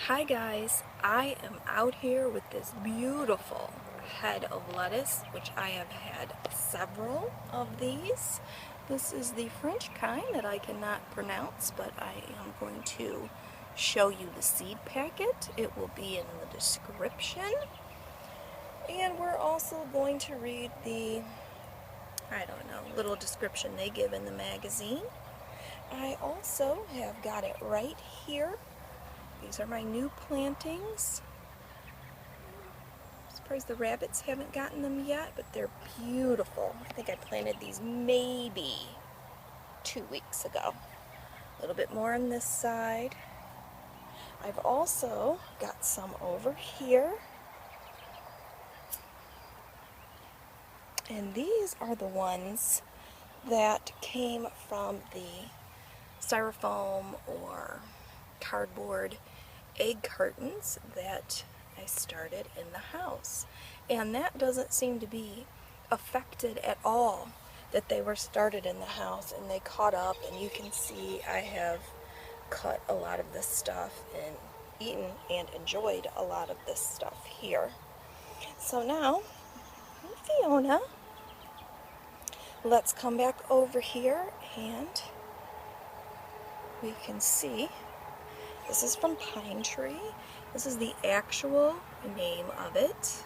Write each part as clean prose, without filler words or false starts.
Hi guys, I am out here with this beautiful head of lettuce, which I have had several of these. This is the French kind that I cannot pronounce, but I am going to show you the seed packet. It will be in the description. And we're also going to read the, little description they give in the magazine. I also have got it right here. These are my new plantings. I'm surprised the rabbits haven't gotten them yet, but they're beautiful. I think I planted these maybe 2 weeks ago. A little bit more on this side. I've also got some over here. And these are the ones that came from the styrofoam or cardboard egg cartons that I started in the house. And that doesn't seem to be affected at all that they were started in the house, and they caught up, and you can see I have cut a lot of this stuff and eaten and enjoyed a lot of this stuff here. So now, Fiona, let's come back over here and we can see this is from Pine Tree. This is the actual name of it.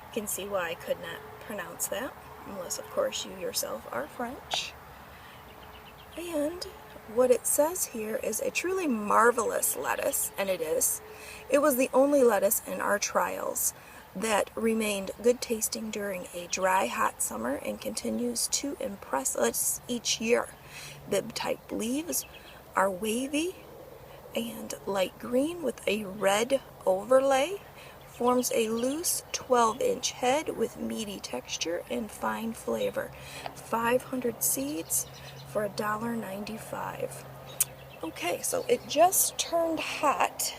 You can see why I could not pronounce that, unless of course you yourself are French. And what it says here is a truly marvelous lettuce, and it is. It was the only lettuce in our trials that remained good tasting during a dry, hot summer and continues to impress us each year. Bib-type leaves are wavy and light green with a red overlay, forms a loose 12-inch head with meaty texture and fine flavor. 500 seeds for $1.95. Okay, so it just turned hot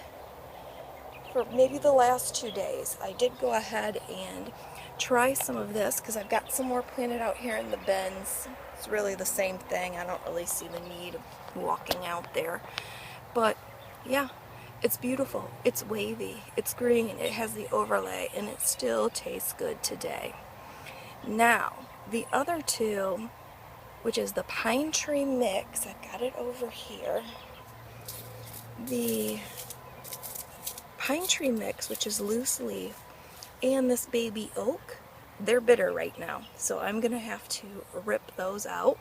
for maybe the last 2 days. I did go ahead and try some of this because I've got some more planted out here in the bins. It's really the same thing. I don't really see the need of walking out there. But yeah, it's beautiful. It's wavy. It's green. It has the overlay, and it still tastes good today. Now, the other two, which is the Pine Tree mix, I've got it over here. The Pine Tree mix, which is loose leaf, and this baby oak, they're bitter right now, so I'm gonna have to rip those out.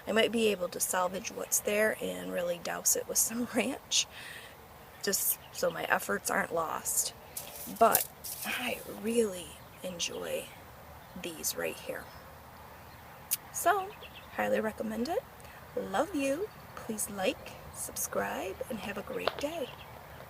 I might be able to salvage what's there and really douse it with some ranch, just so my efforts aren't lost. But I really enjoy these right here. So, highly recommend it. Love you. Please like, subscribe, and have a great day.